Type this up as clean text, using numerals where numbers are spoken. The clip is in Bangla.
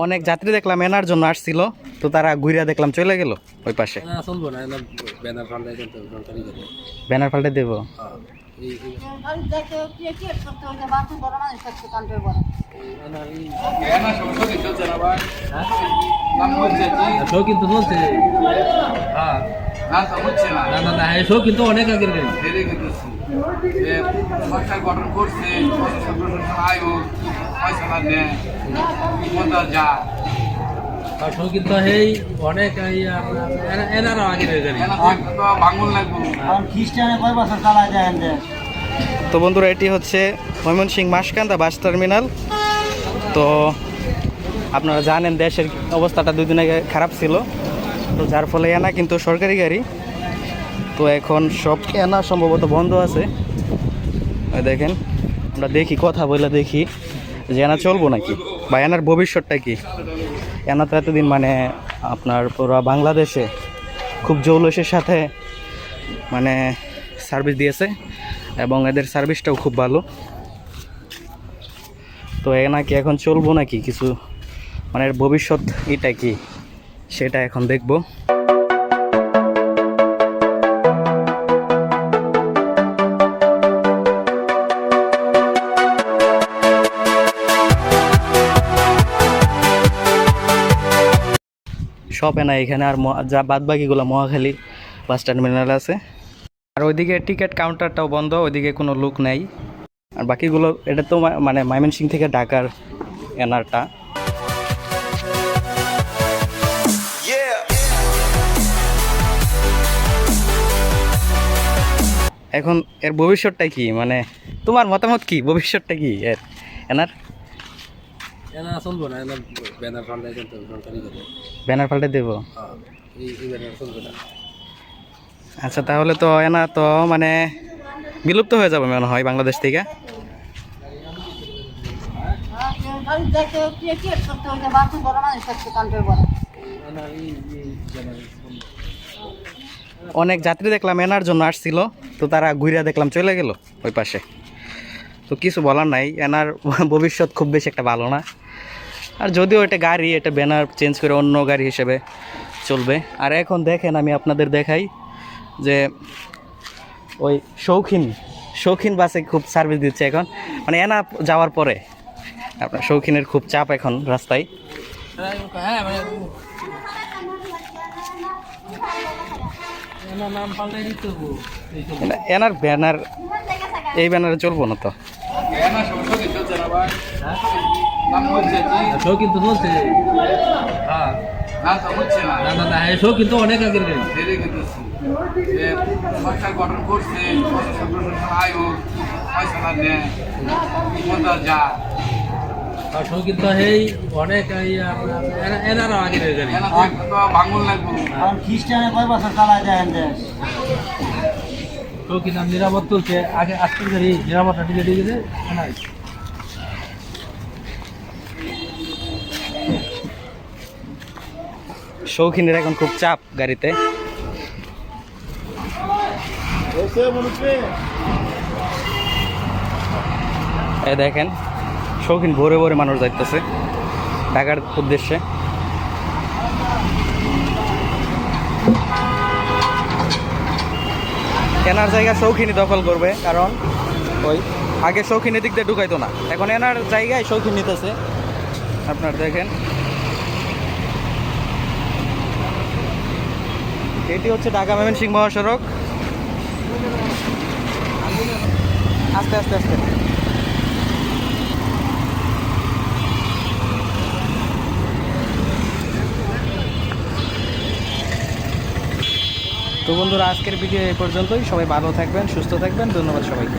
অনেক যাত্রী দেখলাম এনার জন্য আসছিল, তো তারা ঘুরিয়া দেখলাম চলে গেল ওই পাশে। ব্যানার পাল্টে দেবো। কিন্তু বলছে কিন্তু অনেক আগের সরকার গঠন করছে আয়োগ যা কিন্তু এই অনেক এনারও আগের বাঙুল লাগবো খ্রিস্টানে কয় বছর চালায় যায়। তো বন্ধুরা, এটি হচ্ছে ময়মনসিংহ মাসকান্দা বাস টার্মিনাল। তো আপনারা জানেন দেশের অবস্থাটা 2 দিন আগে খারাপ ছিল, তো যার ফলে এনা কিন্তু সরকারি গাড়ি, তো এখন সব এনা সম্ভবত বন্ধ আছে। দেখেন, আমরা দেখি কথা বলে দেখি যে এনা চলবো নাকি বা এনার ভবিষ্যৎটা কি। এনা তো এতদিন মানে আপনার পুরো বাংলাদেশে খুব জৌলসের সাথে মানে সার্ভিস দিয়েছে এবং এদের সার্ভিসটাও খুব ভালো। তো এনা কি এখন চলবো নাকি কিছু, মানে এর ভবিষ্যৎ এটা কি সেটা এখন দেখব। সব এনা এখানে, আর যা বাদ বাকিগুলো মহাখালী বাস টার্মিনাল আছে। আর ওইদিকে টিকিট কাউন্টারটাও বন্ধ, ওইদিকে কোনো লোক নেই। আর বাকিগুলো এটা তো মানে ময়মনসিংহ থেকে ঢাকার এনারটা। এখন এর ভবিষ্যৎটা কি, মানে তোমার মতামত কি, ভবিষ্যৎটা কি এর এনার? চলবো না, ব্যানার পাল্টে দেবো। চলবে না। আচ্ছা, তাহলে তো এনা তো মানে বিলুপ্ত হয়ে যাবে মনে হয় বাংলাদেশ থেকে। অনেক যাত্রী দেখলাম এনার জন্য আসছিল, তো তারা ঘুরিয়া দেখলাম চলে গেল ওই পাশে। তো কিছু বলার নাই, এনার ভবিষ্যৎ খুব বেশি একটা ভালো না। আর যদিও এটা গাড়ি, এটা ব্যানার চেঞ্জ করে অন্য গাড়ি হিসেবে চলবে। আর এখন দেখেন, আমি আপনাদের দেখাই যে ওই শৌখিন বাসে খুব সার্ভিস দিচ্ছে এখন, মানে এনা যাওয়ার পরে আপনার শৌখিনের খুব চাপ এখন রাস্তায়। এনার ব্যানার, এই ব্যানারে চলবো না তো। কিন্তু বলছে কিন্তু অনেক আগের সরকার গঠন করছে আয়োগ যা কিন্তু এই অনেক এনারও আগের বাঙুল লাগবো খ্রিস্টানে কয় বছর চালায় যায়। কিন্তু নিরাপদ তুলছে আগে, আজকের গাড়ি নিরাপত্তা টিকে দিয়ে গেছে। শৌখিনের এখন খুব চাপ গাড়িতে। এই দেখেন, শৌখিন ভোরে ভোরে মানুষ যাইতেছে ঢাকার উদ্দেশ্যে। কেনার জায়গা শৌখিনই দখল করবে, কারণ ওই আগে শৌখিনের দিক দিয়ে ঢুকাইতো না, এখন এনার জায়গায় শৌখিন নিতেছে। আপনার দেখেন, এটি হচ্ছে ঢাকা ময়মনসিংহ মহাসড়ক। আস্তে আস্তে আস্তে। তো বন্ধুরা, আজকের ভিডিও এই পর্যন্তই। সবাই ভালো থাকবেন, সুস্থ থাকবেন। ধন্যবাদ সবাইকে।